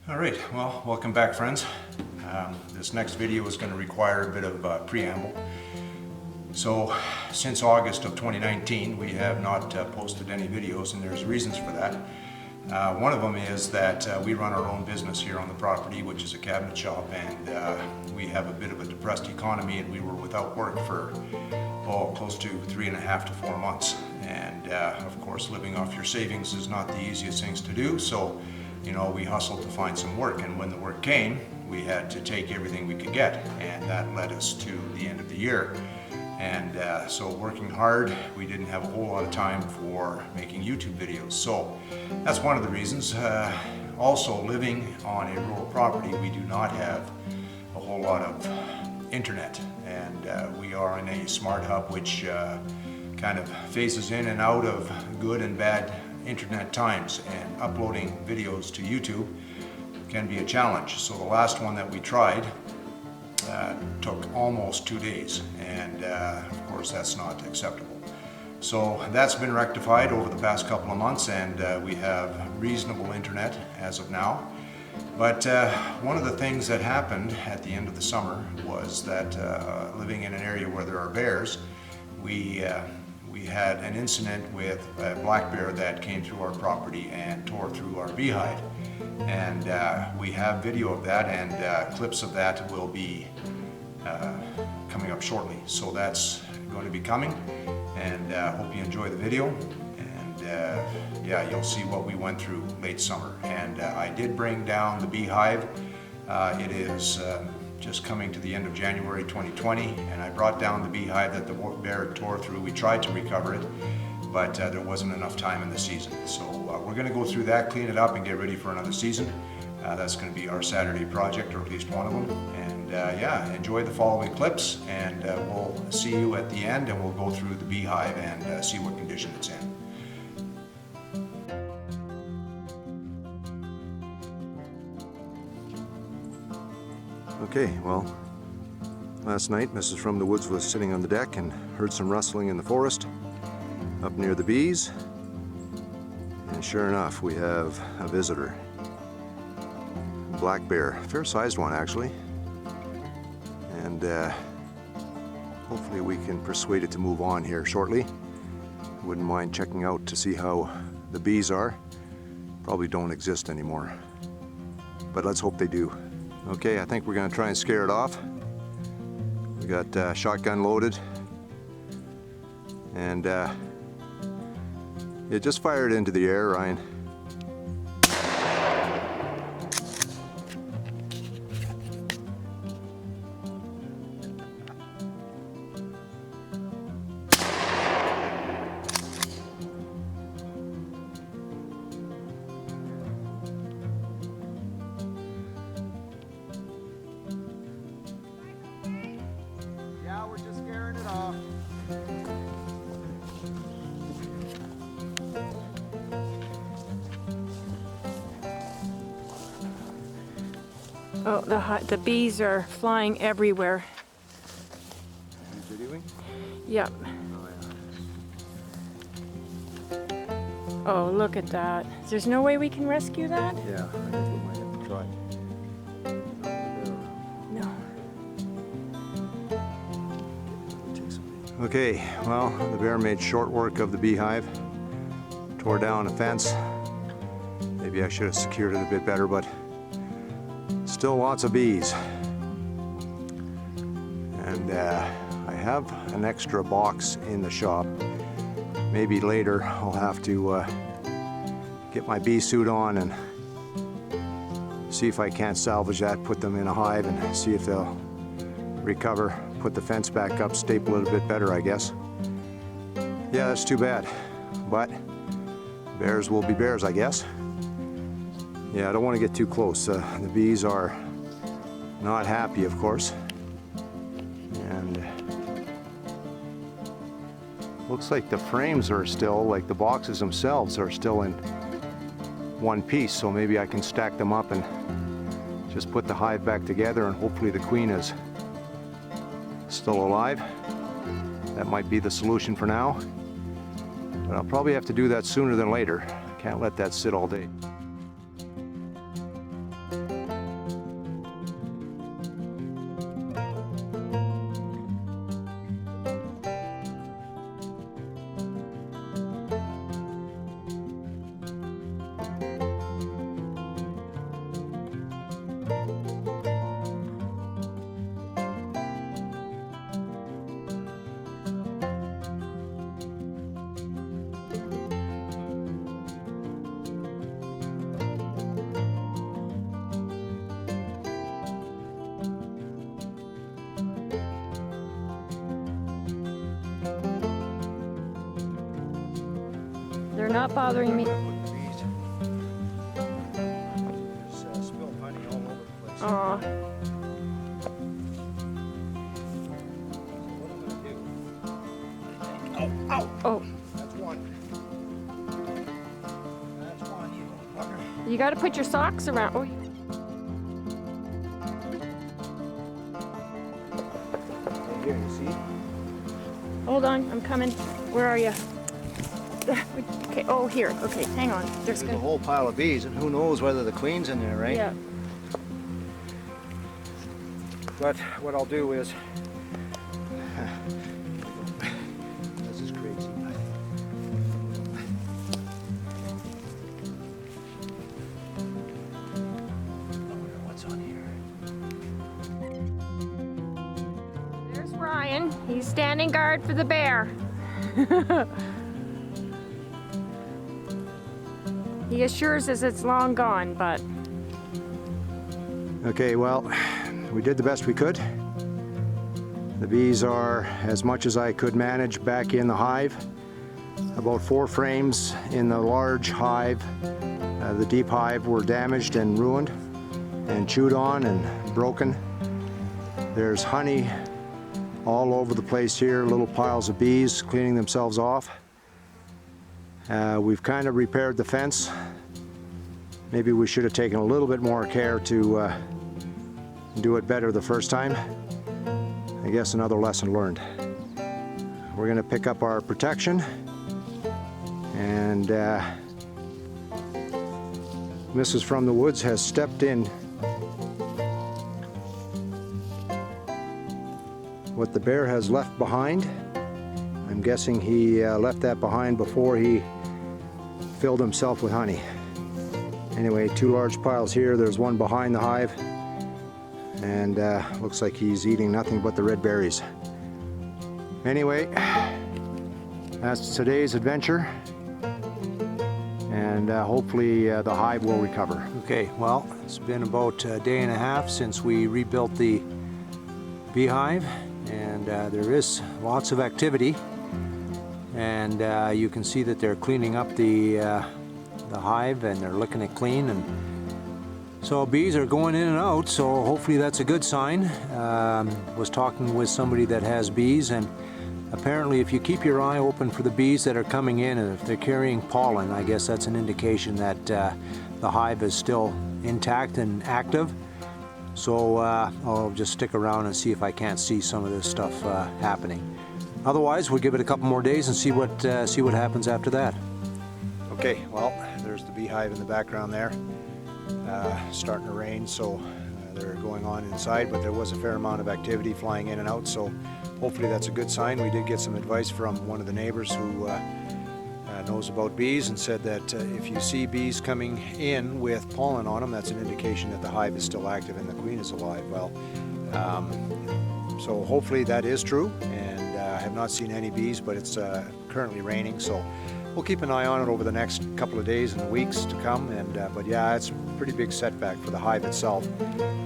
All right, well, welcome back, friends. This next video is going to require a bit of preamble. So, since August of 2019, we have not posted any videos, and there's reasons for that. One of them is that we run our own business here on the property, which is a cabinet shop, and we have a bit of a depressed economy, and we were without work for close to 3.5 to 4 months. And of course, living off your savings is not the easiest things to do, so we hustled to find some work, and when the work came, we had to take everything we could get, and that led us to the end of the year. And so working hard, we didn't have a whole lot of time for making YouTube videos. So that's one of the reasons. Also, living on a rural property, we do not have a whole lot of internet, and we are in a smart hub which kind of phases in and out of good and bad internet times, and uploading videos to YouTube can be a challenge. So the last one that we tried took almost 2 days, and of course that's not acceptable. So that's been rectified over the past couple of months, and we have reasonable internet as of now. But one of the things that happened at the end of the summer was that living in an area where there are bears, we had an incident with a black bear that came through our property and tore through our beehive. And we have video of that, and clips of that will be coming up shortly. So that's going to be coming, and hope you enjoy the video. And yeah, you'll see what we went through late summer. And I did bring down the beehive. It is just coming to the end of January 2020, and I brought down the beehive that the bear tore through. We tried to recover it, but there wasn't enough time in the season. So we're going to go through that, clean it up, and get ready for another season. That's going to be our Saturday project, or at least one of them. And yeah, enjoy the following clips, and we'll see you at the end, and we'll go through the beehive and see what condition it's in. Okay, well, last night Mrs. From the Woods was sitting on the deck and heard some rustling in the forest up near the bees, and sure enough, we have a visitor. A black bear, fair-sized one actually, and hopefully we can persuade it to move on here shortly. Wouldn't mind checking out to see how the bees are. Probably don't exist anymore, but let's hope they do. Okay, I think we're going to try and scare it off. We got shotgun loaded, and yeah, just fire it into the air, Ryan. We're just scaring it off. Oh, the bees are flying everywhere. Are you videoing? Yep. Oh, look at that. There's no way we can rescue that? Yeah, I think we might have to try. No. Okay, well, the bear made short work of the beehive, tore down a fence. Maybe I should have secured it a bit better, but still lots of bees. And I have an extra box in the shop. Maybe later I'll have to get my bee suit on and see if I can't salvage that, put them in a hive, and see if they'll recover. Put the fence back up, staple it a bit better, I guess. Yeah, that's too bad, but bears will be bears, I guess. Yeah, I don't want to get too close. The bees are not happy, of course, and looks like the frames are still, like the boxes themselves are still in one piece, so maybe I can stack them up and just put the hive back together, and hopefully the queen is still alive. That might be the solution for now, but I'll probably have to do that sooner than later. Can't let that sit all day. They're not bothering me. There's spilled honey all over the place. Aw. What I'm gonna do? Ow! Oh, That's one. That's one, you little bugger. you gotta put your socks around. Oh, Here, you see? hold on, I'm coming. Where are you? Okay, oh, here. Okay, hang on. There's a whole pile of bees, and who knows whether the queen's in there, right? Yeah. But what I'll do is, this is crazy. I wonder what's on here. There's Ryan. He's standing guard for the bear. He assures us it's long gone, but Okay, well, we did the best we could. The bees are, as much as I could manage, back in the hive. About 4 frames in the large hive. The deep hive were damaged and ruined and chewed on and broken. There's honey all over the place here, little piles of bees cleaning themselves off. We've kind of repaired the fence. Maybe we should have taken a little bit more care to do it better the first time. I guess another lesson learned. We're going to pick up our protection, and Mrs. From the Woods has stepped in what the bear has left behind. I'm guessing he left that behind before he filled himself with honey. Anyway, 2 large piles here. There's one behind the hive, and looks like he's eating nothing but the red berries. Anyway, that's today's adventure, and hopefully the hive will recover. Okay, well, it's been about a day and a half since we rebuilt the beehive, and there is lots of activity, and you can see that they're cleaning up the hive, and they're licking it clean, and so bees are going in and out, so hopefully that's a good sign. Was talking with somebody that has bees, and apparently if you keep your eye open for the bees that are coming in, and if they're carrying pollen, I guess that's an indication that the hive is still intact and active. So I'll just stick around and see if I can't see some of this stuff happening. Otherwise, we'll give it a couple more days and see what happens after that. Okay, well, there's the beehive in the background there. Starting to rain, so they're going on inside, but there was a fair amount of activity flying in and out, so hopefully that's a good sign. We did get some advice from one of the neighbors who knows about bees, and said that if you see bees coming in with pollen on them, that's an indication that the hive is still active and the queen is alive. Well, so hopefully that is true, and I have not seen any bees, but it's currently raining, so we'll keep an eye on it over the next couple of days and weeks to come. And but yeah, it's a pretty big setback for the hive itself.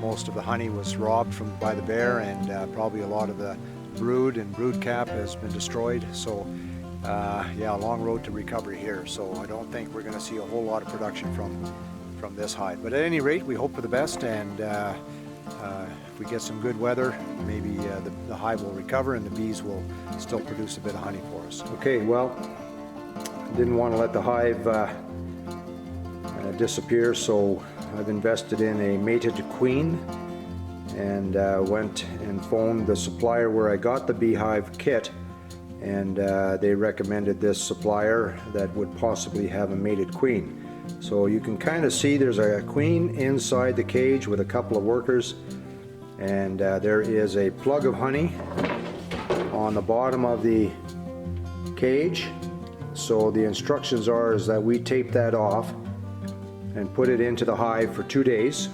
Most of the honey was robbed by the bear, and probably a lot of the brood and brood cap has been destroyed. So yeah, a long road to recovery here. So I don't think we're going to see a whole lot of production from this hive. But at any rate, we hope for the best, and if we get some good weather, maybe the hive will recover and the bees will still produce a bit of honey for us. Okay, well, didn't want to let the hive disappear, so I've invested in a mated queen, and went and phoned the supplier where I got the beehive kit, and they recommended this supplier that would possibly have a mated queen. So you can kind of see there's a queen inside the cage with a couple of workers, and there is a plug of honey on the bottom of the cage. So the instructions is that we tape that off and put it into the hive for 2 days,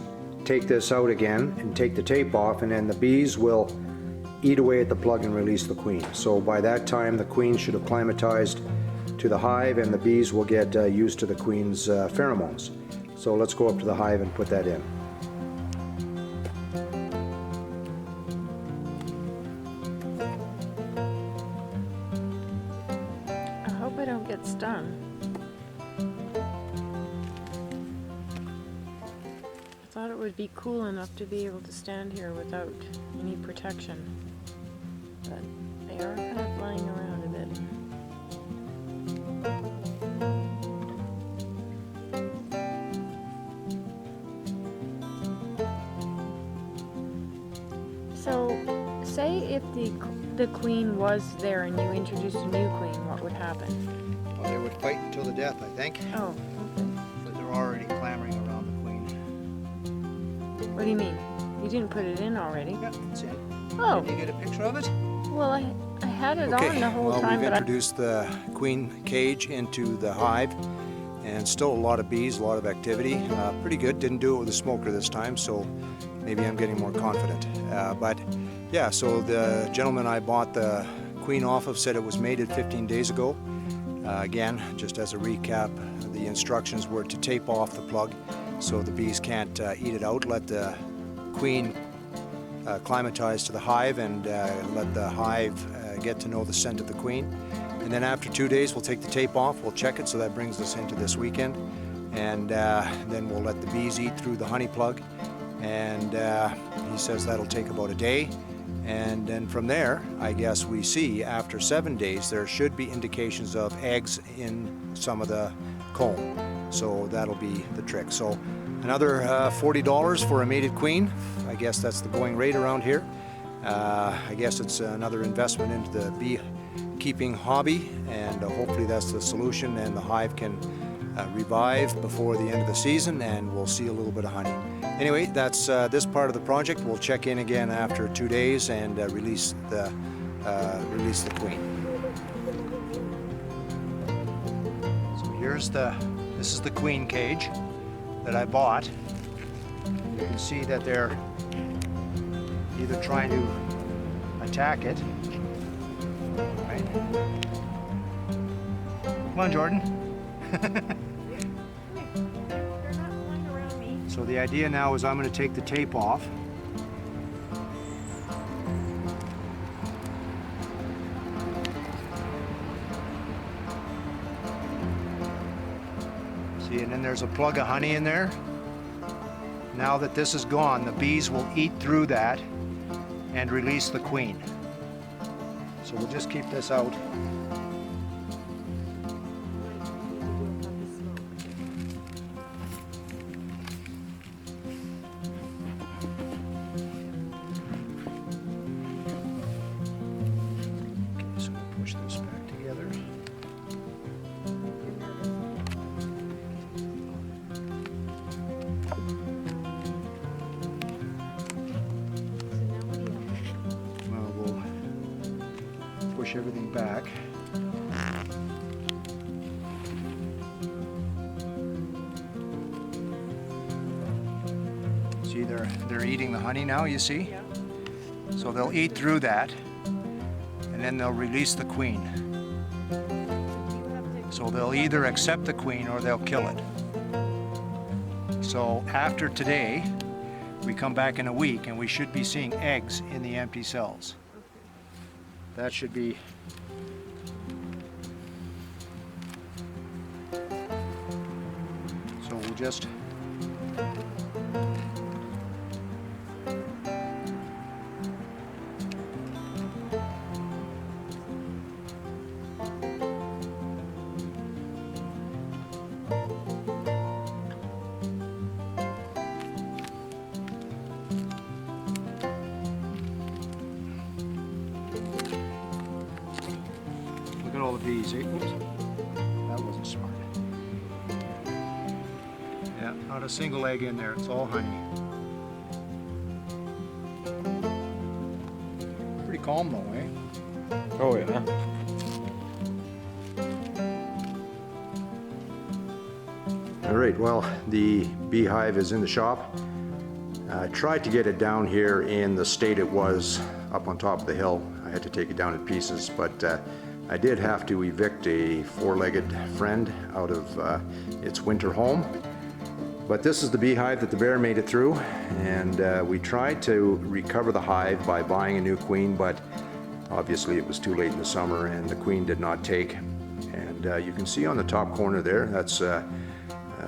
take this out again and take the tape off, and then the bees will eat away at the plug and release the queen. So by that time the queen should have climatized to the hive, and the bees will get used to the queen's pheromones. So let's go up to the hive and put that in. I hope I don't get stung. would be cool enough to be able to stand here without any protection. But they are kind of flying around a bit. So, say if the queen was there and you introduced a new queen, what would happen? Well, they would fight until the death, I think. Oh, okay. But they're already clamoring around the queen. What do you mean? You didn't put it in already? Yeah, that's it. Oh, Did you get a picture of it? well, I had it on the whole well, time, we've but introduced the queen cage into the hive, and still a lot of bees, a lot of activity. Pretty good. Didn't do it with a smoker this time, so maybe I'm getting more confident. But yeah, so the gentleman I bought the queen off of said it was mated 15 days ago. Again, just as a recap, the instructions were to tape off the plug so the bees can't eat it out. Let the queen acclimatize to the hive and let the hive get to know the scent of the queen. And then after 2 days, we'll take the tape off, we'll check it, so that brings us into this weekend. And then we'll let the bees eat through the honey plug. And he says that'll take about a day. And then from there, I guess we see after 7 days, there should be indications of eggs in some of the comb. So that'll be the trick. So another $40 for a mated queen. I guess that's the going rate around here. I guess it's another investment into the beekeeping hobby, and hopefully that's the solution, and the hive can revive before the end of the season, and we'll see a little bit of honey. Anyway, that's this part of the project. We'll check in again after 2 days and release the queen. So this is the queen cage that I bought. You can see that they're either trying to attack it. Right. Come on, Jordan. So the idea now is I'm going to take the tape off. See, and then there's a plug of honey in there. Now that this is gone, the bees will eat through that and release the queen. So we'll just keep this out. So we'll push this back together. Well, we'll push everything back. See, they're eating the honey now, you see? Yeah. So they'll eat through that, and then they'll release the queen. So they'll either accept the queen or they'll kill it. So after today, we come back in a week and we should be seeing eggs in the empty cells. That should be so we'll just look at all the bees. Oops. That wasn't smart. Yeah, not a single egg in there. It's all honey. Pretty calm though, eh? Oh yeah. All right, well, the beehive is in the shop. I tried to get it down here in the state it was up on top of the hill. I had to take it down in pieces, but I did have to evict a four-legged friend out of its winter home. But this is the beehive that the bear made it through, and we tried to recover the hive by buying a new queen, but obviously it was too late in the summer and the queen did not take. And you can see on the top corner there, that's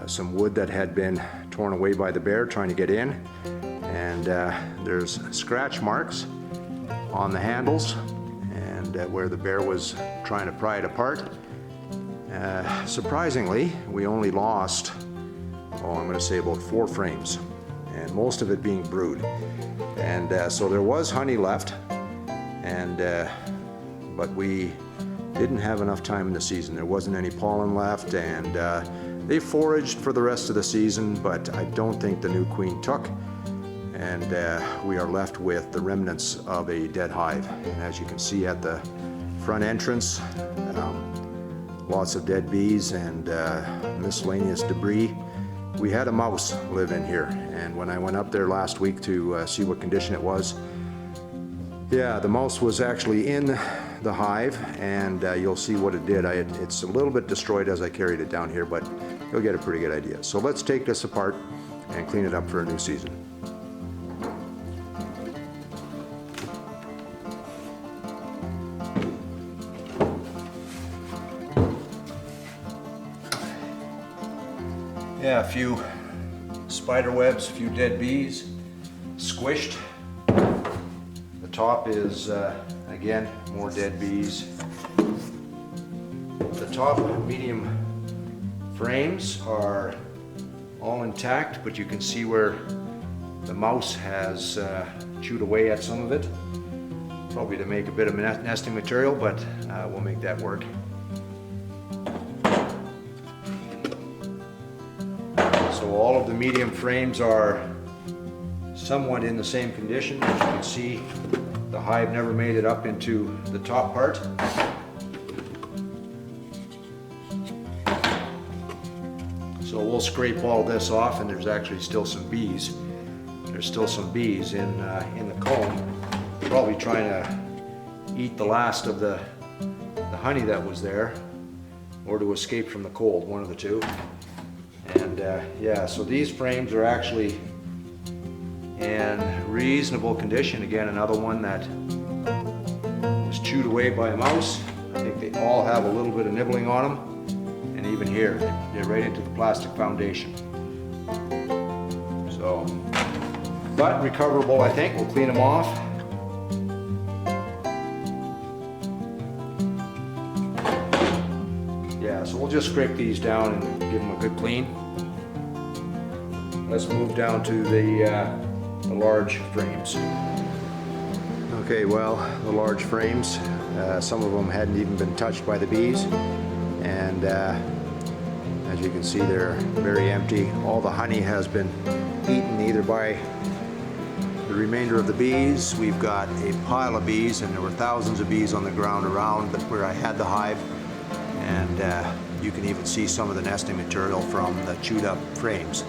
some wood that had been torn away by the bear trying to get in. And there's scratch marks on the handles and where the bear was trying to pry it apart. Surprisingly, we only lost, I'm going to say about 4 frames, and most of it being brood. And so there was honey left, and but we didn't have enough time in the season. There wasn't any pollen left, and they foraged for the rest of the season, but I don't think the new queen took. And we are left with the remnants of a dead hive. And as you can see at the front entrance, lots of dead bees and miscellaneous debris. We had a mouse live in here, and when I went up there last week to see what condition it was, yeah, the mouse was actually in the hive, and you'll see what it did. It's a little bit destroyed as I carried it down here, but you'll get a pretty good idea. So let's take this apart and clean it up for a new season. Yeah, a few spider webs, a few dead bees, squished. The top is, again, more dead bees. The top medium frames are all intact, but you can see where the mouse has chewed away at some of it. Probably to make a bit of nesting material, but we'll make that work. So all of the medium frames are somewhat in the same condition. As you can see, the hive never made it up into the top part. So we'll scrape all this off, and there's actually still some bees. There's still some bees in the comb, probably trying to eat the last of the honey that was there, or to escape from the cold, one of the two. And yeah, so these frames are actually in reasonable condition. Again, another one that was chewed away by a mouse. I think they all have a little bit of nibbling on them. And even here, they're right into the plastic foundation. So, but recoverable, I think. We'll clean them off. Yeah, so we'll just scrape these down and give them a good clean. Let's move down to the large frames. Okay, well, the large frames, some of them hadn't even been touched by the bees, and as you can see, they're very empty. All the honey has been eaten either by the remainder of the bees. We've got a pile of bees, and there were thousands of bees on the ground around where I had the hive, and you can even see some of the nesting material from the chewed up frames.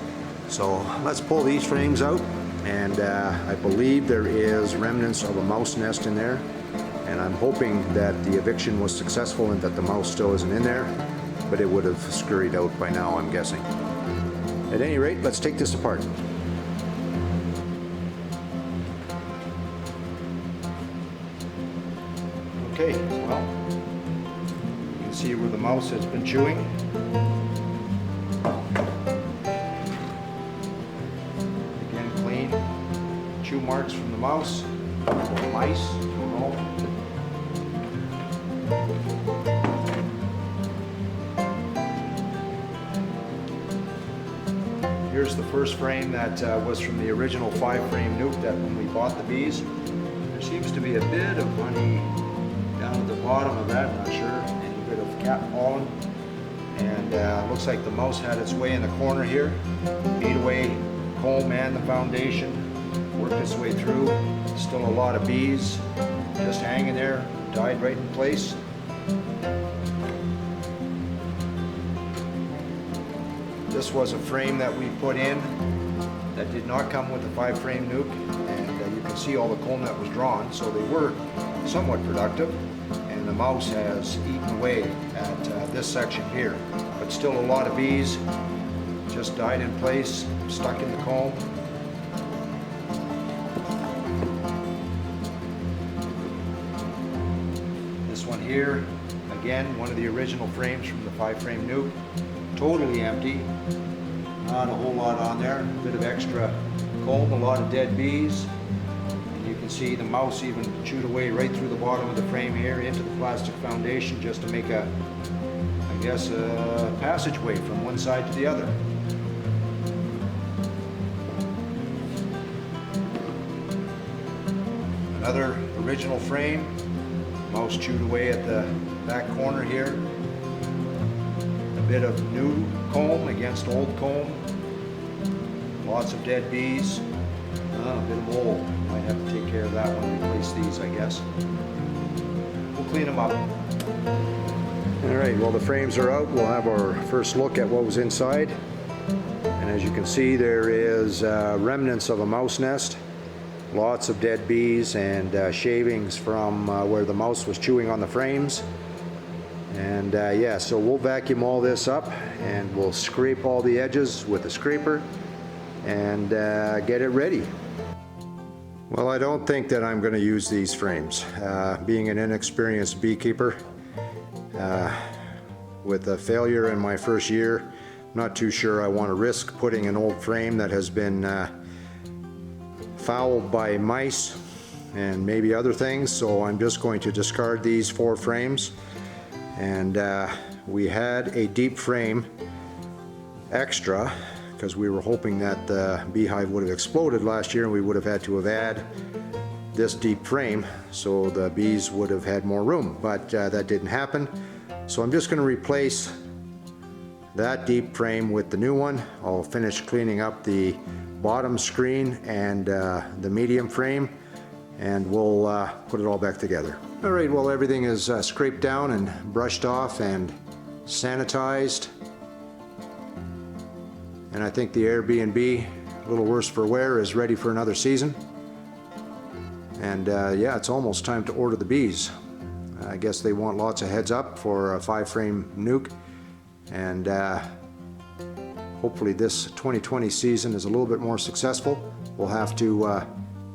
So let's pull these frames out, and I believe there is remnants of a mouse nest in there, and I'm hoping that the eviction was successful and that the mouse still isn't in there, but it would have scurried out by now, I'm guessing. At any rate, let's take this apart. Okay, well, you can see where the mouse has been chewing. Again, clean. Chew marks from the mouse, or mice, don't know. Here's the first frame that was from the original 5-frame nuke that when we bought the bees. There seems to be a bit of honey down at the bottom of that, not sure, any bit of cap pollen. And looks like the mouse had its way in the corner here, ate away comb and the foundation, worked its way through. Still a lot of bees just hanging there, died right in place. This was a frame that we put in that did not come with the 5-frame nuke, and you can see all the comb that was drawn, so they were somewhat productive, and the mouse has eaten away at this section here. But still a lot of bees just died in place, stuck in the comb. This one here, again, one of the original frames from the 5-frame nuke, totally empty. Not a whole lot on there, a bit of extra comb, a lot of dead bees. And you can see the mouse even chewed away right through the bottom of the frame here into the plastic foundation just to make a, I guess, a passageway from one side to the other. Another original frame, mouse chewed away at the back corner here. A bit of new comb against old comb. Lots of dead bees. A bit of mold. Might have to take care of that when we replace these, I guess. We'll clean them up. All right, well, the frames are out. We'll have our first look at what was inside. And as you can see, there is remnants of a mouse nest. Lots of dead bees and shavings from where the mouse was chewing on the frames. And yeah, so we'll vacuum all this up and we'll scrape all the edges with a scraper and get it ready. Well, I don't think that I'm going to use these frames. Being an inexperienced beekeeper, with a failure in my first year, I'm not too sure I want to risk putting an old frame that has been fouled by mice and maybe other things, so I'm just going to discard these 4 frames. And we had a deep frame extra because we were hoping that the beehive would have exploded last year and we would have had to have added this deep frame so the bees would have had more room, but that didn't happen. So I'm just going to replace that deep frame with the new one. I'll finish cleaning up the bottom screen and the medium frame, and we'll put it all back together. All right, well, everything is scraped down and brushed off and sanitized, and I think the Airbnb, a little worse for wear, is ready for another season. And yeah, it's almost time to order the bees. I guess they want lots of heads up for a 5-frame nuke, and hopefully this 2020 season is a little bit more successful. We'll have to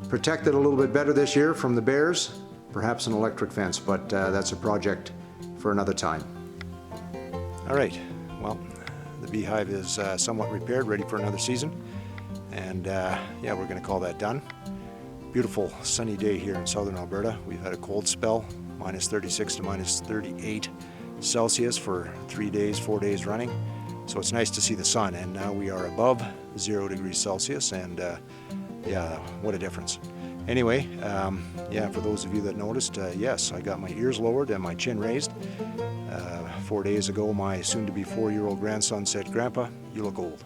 protect it a little bit better this year from the bears, perhaps an electric fence, but that's a project for another time. All right, well, the beehive is somewhat repaired, ready for another season, and yeah, we're going to call that done. Beautiful sunny day here in southern Alberta. We've had a cold spell, minus 36 to minus 38 Celsius for 3 days, 4 days running. So it's nice to see the sun, and now we are above 0 degrees Celsius, and yeah, what a difference. Anyway, yeah, for those of you that noticed, yes, I got my ears lowered and my chin raised. 4 days ago, my soon-to-be 4-year-old grandson said, "Grandpa, you look old."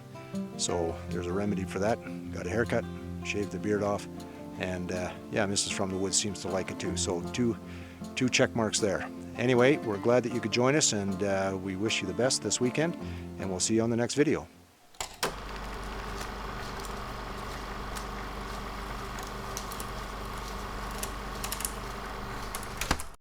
So there's a remedy for that. Got a haircut, shaved the beard off, and yeah, Mrs. From the Woods seems to like it too. So two check marks there. Anyway, we're glad that you could join us, and we wish you the best this weekend, and we'll see you on the next video.